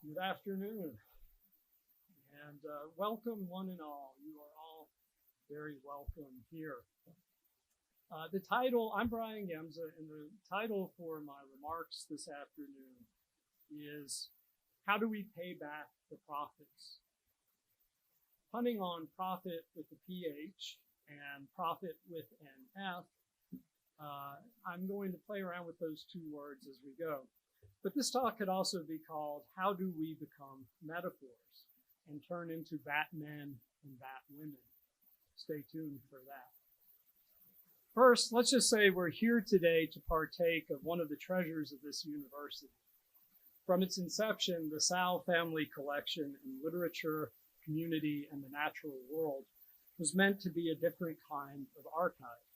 Good afternoon, and welcome one and all. You are all very welcome here. I'm Bryan Giemza, and the title for my remarks this afternoon is, How Do We Pay Back the Prophets? Punning on prophet with a PH and prophet with an F, I'm going to play around with those two words as we go. But this talk could also be called, How Do We Become Metaphors and Turn into Batmen and Batwomen? Stay tuned for that. First, let's just say we're here today to partake of one of the treasures of this university. From its inception, the Sowell family collection in literature, community, and the natural world was meant to be a different kind of archive.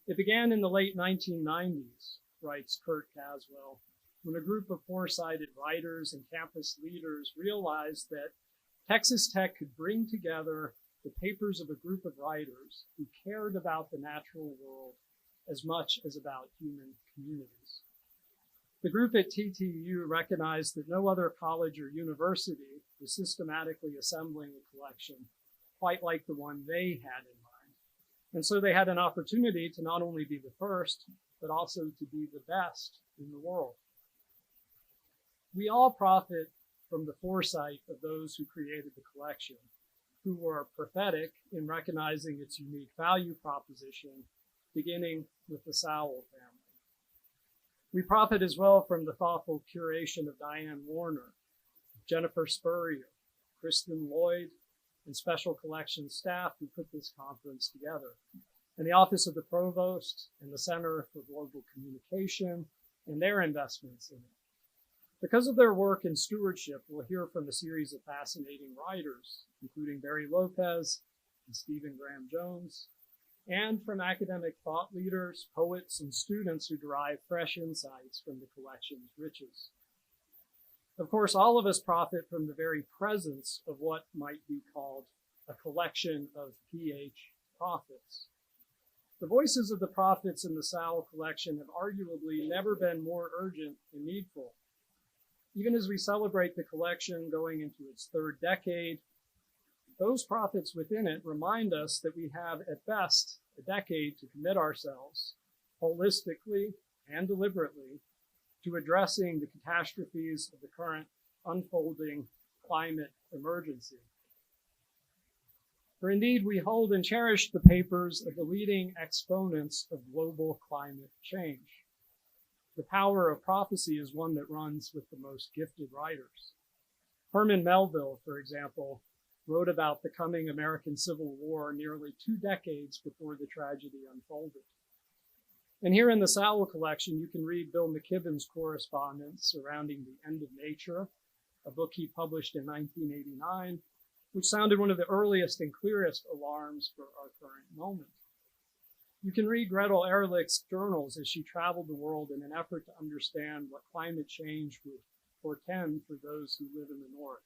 It began in the late 1990s, writes Kurt Caswell, when a group of foresighted writers and campus leaders realized that Texas Tech could bring together the papers of a group of writers who cared about the natural world as much as about human communities. The group at TTU recognized that no other college or university was systematically assembling a collection quite like the one they had in mind. And so they had an opportunity to not only be the first, but also to be the best in the world. We all profit from the foresight of those who created the collection, who were prophetic in recognizing its unique value proposition, beginning with the Sowell family. We profit as well from the thoughtful curation of Diane Warner, Jennifer Spurrier, Kristen Lloyd, and special collections staff who put this conference together, and the Office of the Provost and the Center for Global Communication and their investments in it. Because of their work and stewardship, we'll hear from a series of fascinating writers, including Barry Lopez and Stephen Graham Jones, and from academic thought leaders, poets, and students who derive fresh insights from the collection's riches. Of course, all of us profit from the very presence of what might be called a collection of PH prophets. The voices of the prophets in the Sowell collection have arguably never been more urgent and needful. Even as we celebrate the collection going into its third decade, those prophets within it remind us that we have at best a decade to commit ourselves holistically and deliberately to addressing the catastrophes of the current unfolding climate emergency. For indeed, we hold and cherish the papers of the leading exponents of global climate change. The power of prophecy is one that runs with the most gifted writers. Herman Melville, for example, wrote about the coming American Civil War nearly 2 decades before the tragedy unfolded. And here in the Sowell collection, you can read Bill McKibben's correspondence surrounding The End of Nature, a book he published in 1989, which sounded one of the earliest and clearest alarms for our current moment. You can read Gretel Ehrlich's journals as she traveled the world in an effort to understand what climate change would portend for those who live in the North,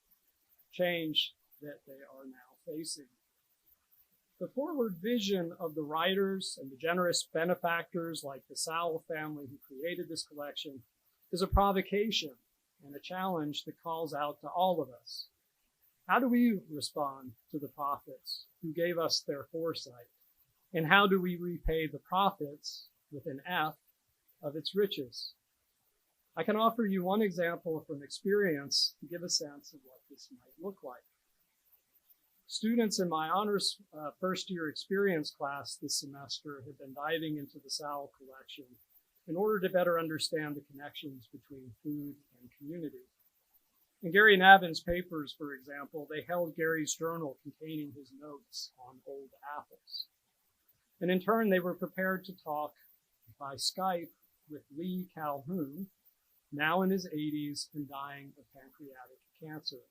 change that they are now facing. The forward vision of the writers and the generous benefactors like the Sowell family who created this collection is a provocation and a challenge that calls out to all of us. How do we respond to the prophets who gave us their foresight? And how do we repay the prophets, with an F, of its riches? I can offer you one example from experience to give a sense of what this might look like. Students in my honors first-year experience class this semester have been diving into the Sowell collection in order to better understand the connections between food and community. In Gary Navin's papers, for example, they held Gary's journal containing his notes on old apples. And in turn, they were prepared to talk by Skype with Lee Calhoun, now in his 80s and dying of pancreatic cancer.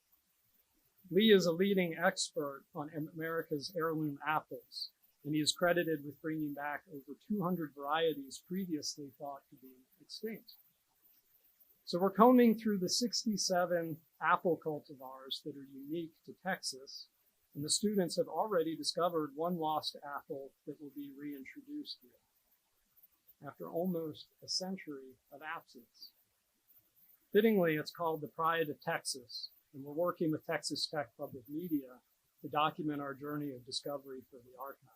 Lee is a leading expert on America's heirloom apples, and he is credited with bringing back over 200 varieties previously thought to be extinct. So we're combing through the 67 apple cultivars that are unique to Texas, and the students have already discovered one lost apple that will be reintroduced here after almost a century of absence. Fittingly, it's called the Pride of Texas, and we're working with Texas Tech Public Media to document our journey of discovery for the archive.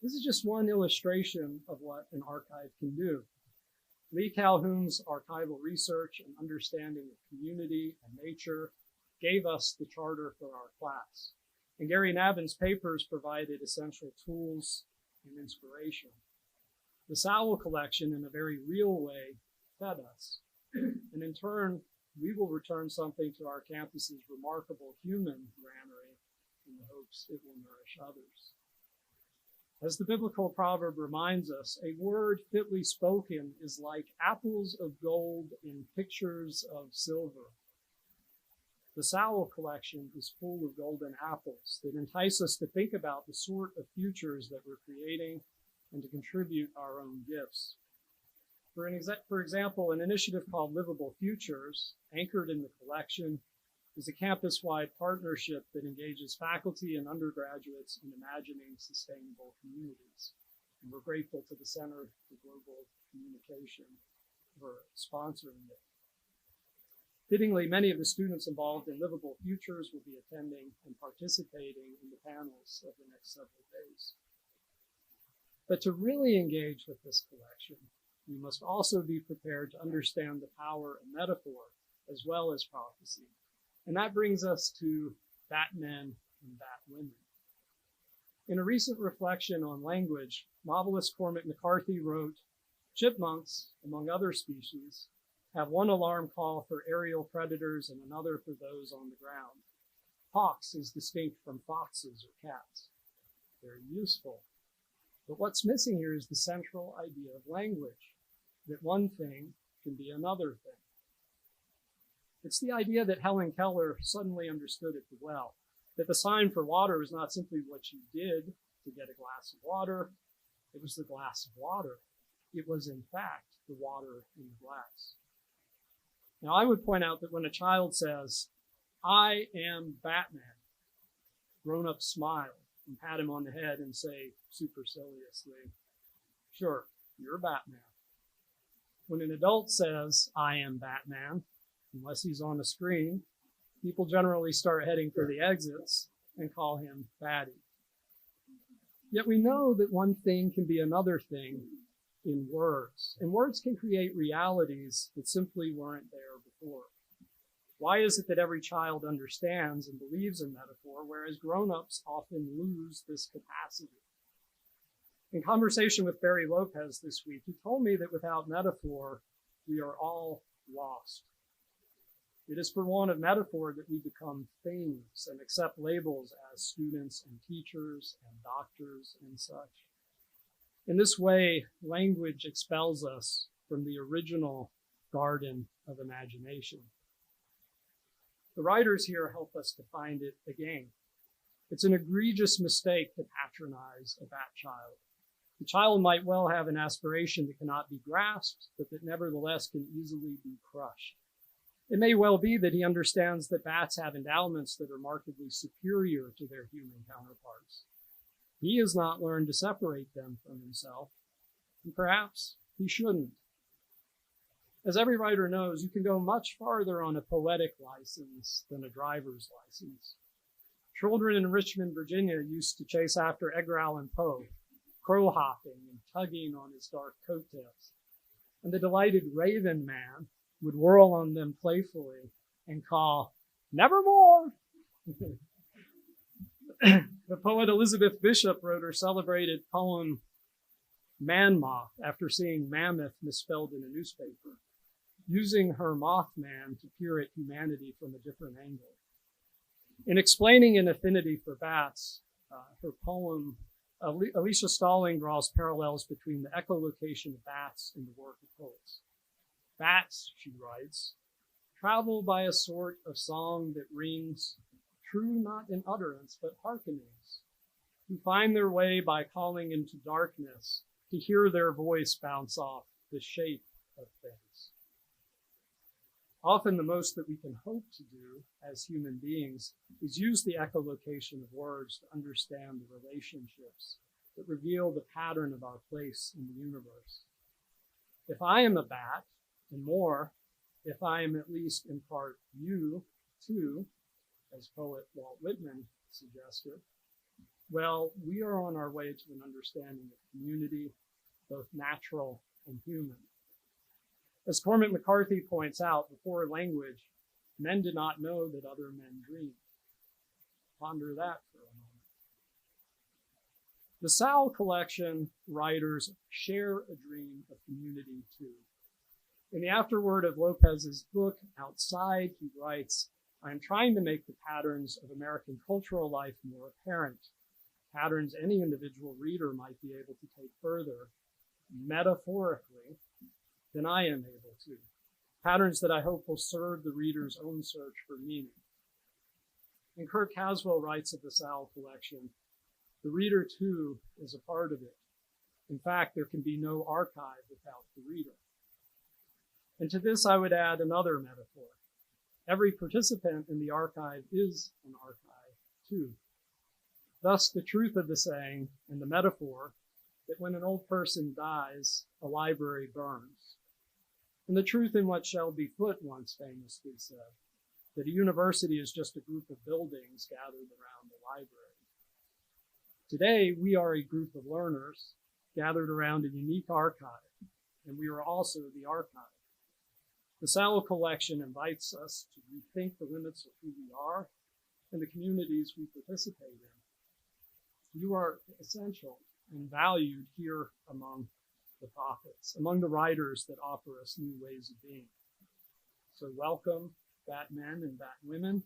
This is just one illustration of what an archive can do. Lee Calhoun's archival research and understanding of community and nature gave us the charter for our class. And Gary Navin's papers provided essential tools and inspiration. The Sowell collection, in a very real way, fed us. And in turn, we will return something to our campus's remarkable human granary in the hopes it will nourish others. As the biblical proverb reminds us, a word fitly spoken is like apples of gold in pictures of silver. The Sowell collection is full of golden apples that entice us to think about the sort of futures that we're creating and to contribute our own gifts. For example, an initiative called Livable Futures, anchored in the collection, is a campus-wide partnership that engages faculty and undergraduates in imagining sustainable communities. And we're grateful to the Center for Global Communication for sponsoring it. Fittingly, many of the students involved in Livable Futures will be attending and participating in the panels of the next several days. But to really engage with this collection, we must also be prepared to understand the power of metaphor as well as prophecy. And that brings us to Batmen and Batwomen. In a recent reflection on language, novelist Cormac McCarthy wrote, "Chipmunks, among other species, have one alarm call for aerial predators and another for those on the ground. Hawks is distinct from foxes or cats. Very useful. But what's missing here is the central idea of language, that one thing can be another thing. It's the idea that Helen Keller suddenly understood at the well, that the sign for water was not simply what you did to get a glass of water, it was the glass of water. It was, in fact, the water in the glass. Now, I would point out that when a child says, "I am Batman," grown-ups smile and pat him on the head and say superciliously, "Sure, you're Batman." When an adult says, "I am Batman," unless he's on the screen, people generally start heading for the exits and call him Batty. Yet we know that one thing can be another thing in words, and words can create realities that simply weren't there before. Why is it that every child understands and believes in metaphor, whereas grown-ups often lose this capacity? In conversation with Barry Lopez this week, he told me that without metaphor, we are all lost. It is for want of metaphor that we become things and accept labels as students and teachers and doctors and such. In this way, language expels us from the original garden of imagination. The writers here help us to find it again. It's an egregious mistake to patronize a bat child. The child might well have an aspiration that cannot be grasped, but that nevertheless can easily be crushed. It may well be that he understands that bats have endowments that are markedly superior to their human counterparts. He has not learned to separate them from himself, and perhaps he shouldn't. As every writer knows, you can go much farther on a poetic license than a driver's license. Children in Richmond, Virginia used to chase after Edgar Allan Poe, crow hopping and tugging on his dark coattails. And the delighted raven man would whirl on them playfully and call, "Nevermore!" The poet Elizabeth Bishop wrote her celebrated poem, Man Moth, after seeing mammoth misspelled in a newspaper, using her Mothman to peer at humanity from a different angle. In explaining an affinity for bats, her poem, Alicia Stalling draws parallels between the echolocation of bats and the work of poets. Bats, she writes, travel by a sort of song that rings, true not in utterance, but hearkenings, who find their way by calling into darkness to hear their voice bounce off the shape of things. Often the most that we can hope to do as human beings is use the echolocation of words to understand the relationships that reveal the pattern of our place in the universe. If I am a bat, And more, if I am at least in part you too, as poet Walt Whitman suggested, well, we are on our way to an understanding of community, both natural and human. As Cormac McCarthy points out, before language, men did not know that other men dreamed. Ponder that for a moment. The Sowell collection writers share a dream of community too. In the afterword of Lopez's book, Outside, he writes, I am trying to make the patterns of American cultural life more apparent, patterns any individual reader might be able to take further, metaphorically, than I am able to, patterns that I hope will serve the reader's own search for meaning. And Kurt Caswell writes of the Sowell collection, the reader too is a part of it. In fact, there can be no archive without the reader. And to this I would add another metaphor. Every participant in the archive is an archive too. Thus, the truth of the saying and the metaphor that when an old person dies, a library burns. And the truth in what Shelby Foote once famously said, that a university is just a group of buildings gathered around the library. Today, we are a group of learners gathered around a unique archive, and we are also the archive. The Sowell collection invites us to rethink the limits of who we are and the communities we participate in. You are essential and valued here among the prophets, among the writers that offer us new ways of being. So welcome, Batmen and Batwomen.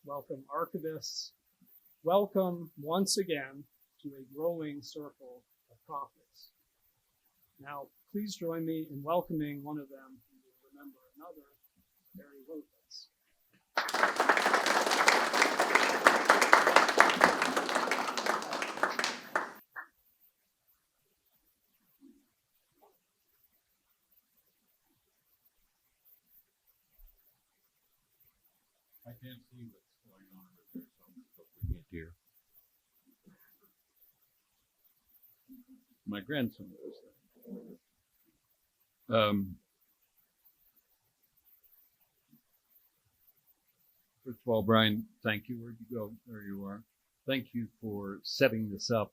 Welcome, archivists. Welcome once again to a growing circle of prophets. Now, please join me in welcoming one of them who will remember another, Mary Lopez. I can't see what's going on over there, so I'm hoping it here. My grandson was there. First of all, Bryan, thank you. Where'd you go? There you are. Thank you for setting this up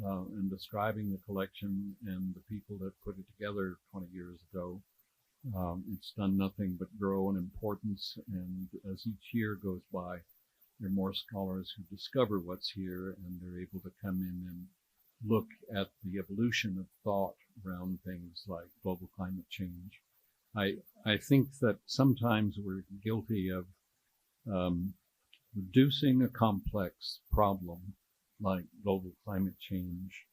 and describing the collection and the people that put it together 20 years ago. It's done nothing but grow in importance, and as each year goes by, there are more scholars who discover what's here, and they're able to come in and look at the evolution of thought around things like global climate change. I think that sometimes we're guilty of reducing a complex problem like global climate change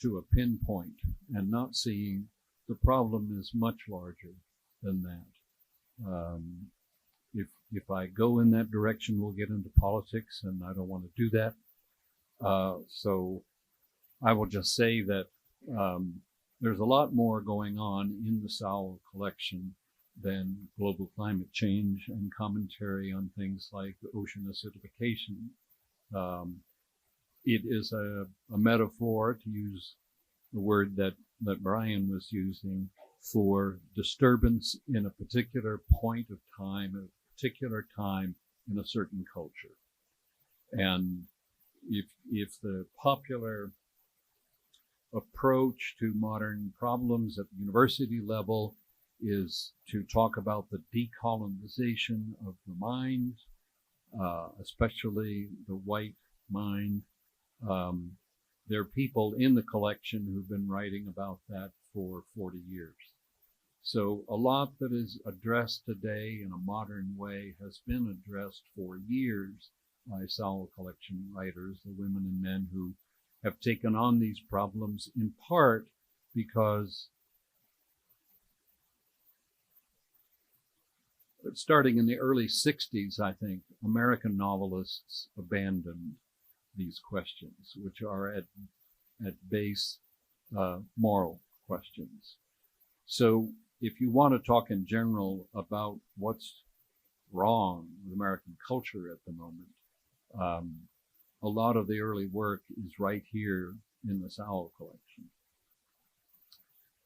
to a pinpoint and not seeing the problem is much larger than that. If I go in that direction, we'll get into politics, and I don't want to do that. So I will just say that there's a lot more going on in the Sowell collection than global climate change and commentary on things like ocean acidification. It is a metaphor, to use the word that Bryan was using, for disturbance in a particular point of time, at a particular time in a certain culture. And if the popular approach to modern problems at the university level is to talk about the decolonization of the mind, especially the white mind, there are people in the collection who've been writing about that for 40 years. So a lot that is addressed today in a modern way has been addressed for years by Sowell collection writers, the women and men who have taken on these problems in part because starting in the early 60s, I think, American novelists abandoned these questions, which are at base moral questions. So if you want to talk in general about what's wrong with American culture at the moment, a lot of the early work is right here in the Sowell collection.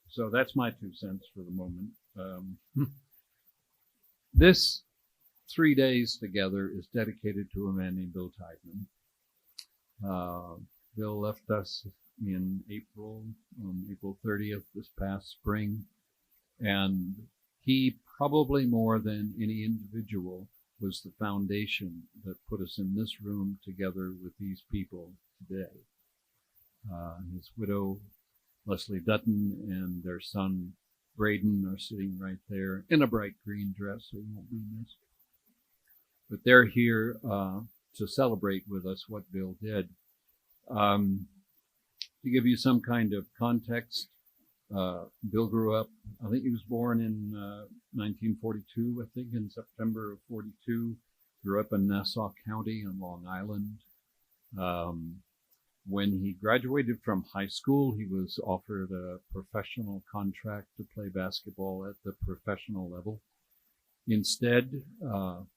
So that's my 2 cents for the moment. This 3 days together is dedicated to a man named Bill Tydeman. Bill left us in April, on April 30th this past spring, and he, probably more than any individual, was the foundation that put us in this room together with these people today. His widow, Leslie Dutton, and their son, Braden, are sitting right there in a bright green dress, so he won't be missed. But they're here to celebrate with us what Bill did. To give you some kind of context, Bill grew up, I think he was born in 1942, I think, in September of 42. Grew up in Nassau County on Long Island. When he graduated from high school, he was offered a professional contract to play basketball at the professional level. Instead,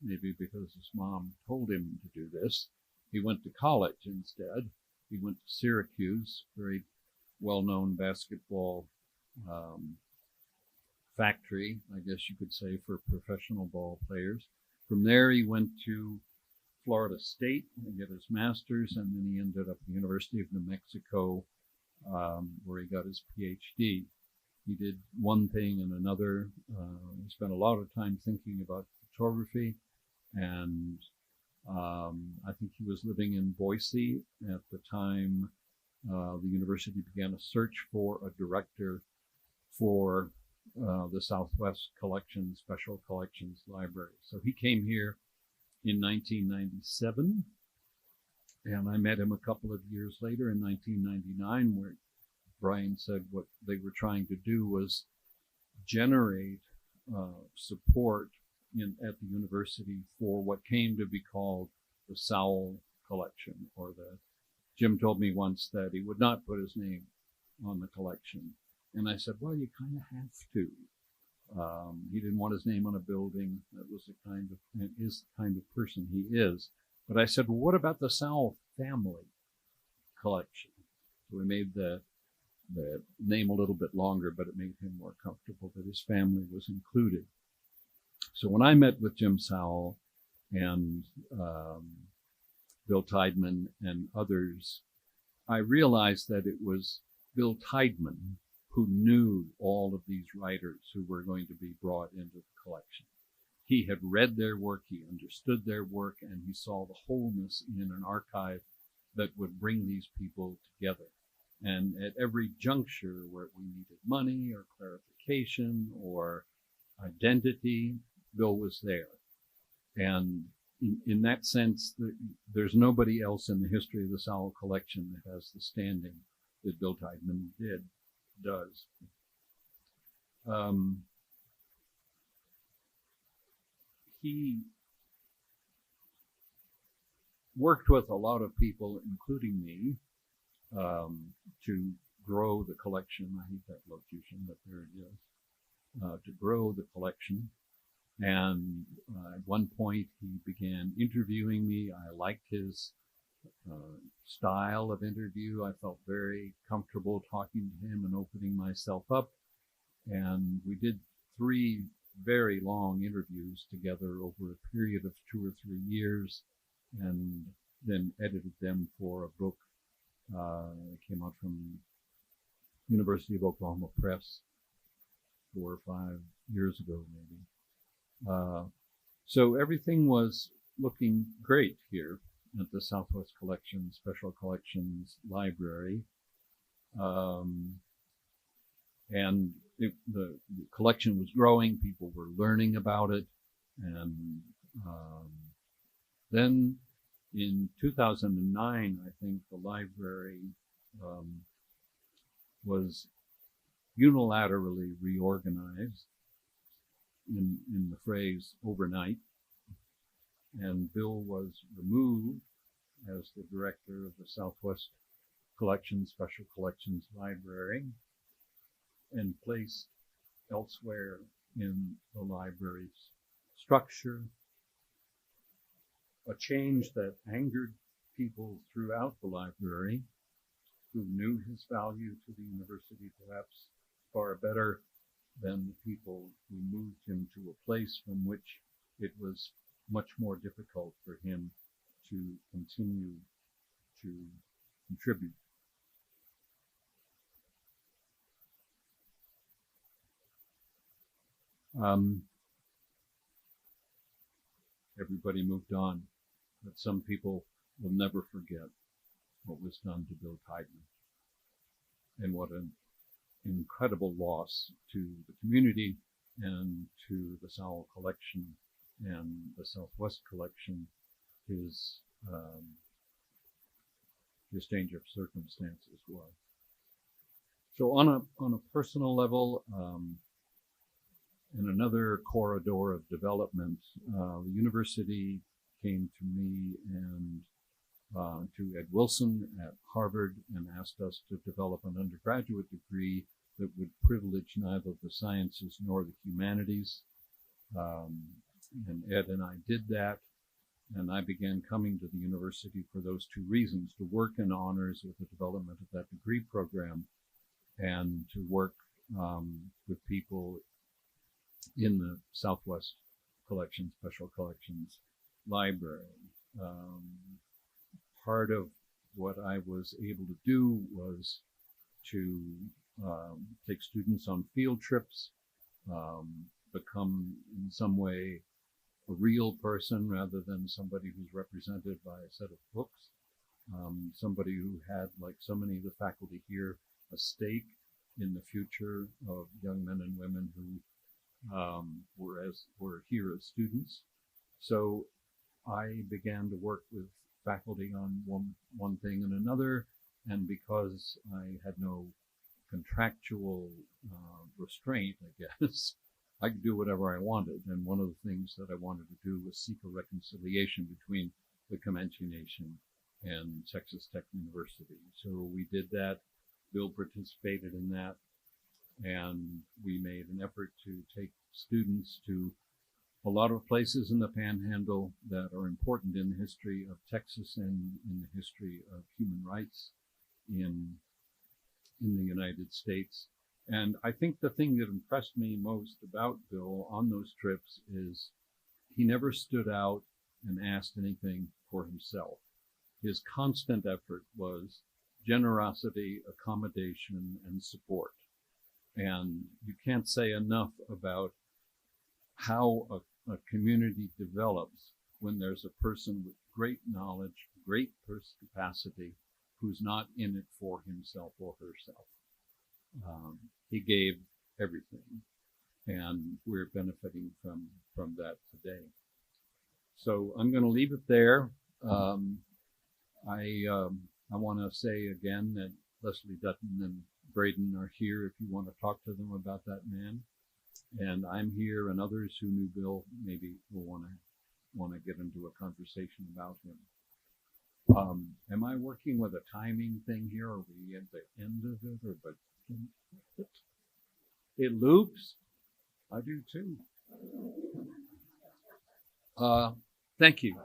maybe because his mom told him to do this, he went to college instead. He went to Syracuse, very well-known basketball factory, I guess you could say, for professional ball players. From there, he went to Florida State and get his master's, and then he ended up at the University of New Mexico, where he got his PhD. He did one thing and another. He spent a lot of time thinking about photography, and I think he was living in Boise at the time the university began a search for a director for the Southwest Collections, Special Collections Library. So he came here in 1997, and I met him a couple of years later in 1999, where Bryan said what they were trying to do was generate support at the university for what came to be called the Sowell collection, or Jim told me once that he would not put his name on the collection. And I said, well, you kind of have to. He didn't want his name on a building. That was is the kind of person he is. But I said, well, what about the Sowell family collection? So we made the name a little bit longer, but it made him more comfortable that his family was included. So when I met with Jim Sowell and Bill Tydeman and others, I realized that it was Bill Tydeman who knew all of these writers who were going to be brought into the collection. He had read their work, he understood their work, and he saw the wholeness in an archive that would bring these people together. And at every juncture where we needed money or clarification or identity, Bill was there. And in that sense, there's nobody else in the history of the Sowell collection that has the standing that Bill Tydeman does. He worked with a lot of people, including me, to grow the collection. I hate that locution, but there it is. To grow the collection. And at one point, he began interviewing me. I liked his style of interview. I felt very comfortable talking to him and opening myself up. And we did 3 very long interviews together over a period of 2 or 3 years, and then edited them for a book that came out from University of Oklahoma Press 4 or 5 years ago, maybe. So everything was looking great here at the Southwest Collections, Special Collections Library. And the collection was growing, people were learning about it. And then in 2009, I think the library was unilaterally reorganized in the phrase overnight. And Bill was removed as the director of the Southwest Collections, Special Collections Library, and placed elsewhere in the library's structure. A change that angered people throughout the library who knew his value to the university, perhaps far better than the people who moved him to a place from which it was much more difficult for him to continue to contribute. Everybody moved on, but some people will never forget what was done to Bill Tydeman, and what an incredible loss to the community and to the Sowell collection and the Southwest collection his change of circumstances was. So on a personal level, in another corridor of development, the university came to me and to Ed Wilson at Harvard and asked us to develop an undergraduate degree that would privilege neither the sciences nor the humanities. And Ed and I did that, and I began coming to the university for those two reasons: to work in honors with the development of that degree program, and to work with people in the Southwest Collection, Special Collections Library. Part of what I was able to do was to take students on field trips, become in some way a real person rather than somebody who's represented by a set of books, somebody who had, like so many of the faculty here, a stake in the future of young men and women who were here as students. So I began to work with faculty on one thing and another, and because I had no contractual restraint, I guess, I could do whatever I wanted. And one of the things that I wanted to do was seek a reconciliation between the Comanche Nation and Texas Tech University. So we did that. Bill participated in that, and we made an effort to take students to a lot of places in the Panhandle that are important in the history of Texas and in the history of human rights in the United States. And I think the thing that impressed me most about Bill on those trips is he never stood out and asked anything for himself. His constant effort was generosity, accommodation, and support. And you can't say enough about how a community develops when there's a person with great knowledge, great capacity, who's not in it for himself or herself. He gave everything, and we're benefiting from that today. So I'm going to leave it there. I want to say again that Leslie Dutton and Braden are here if you want to talk to them about that man. And I'm here, and others who knew Bill maybe will want to get into a conversation about him. Am I working with a timing thing here? Are we at the end of it, or but it loops? I do too. Thank you.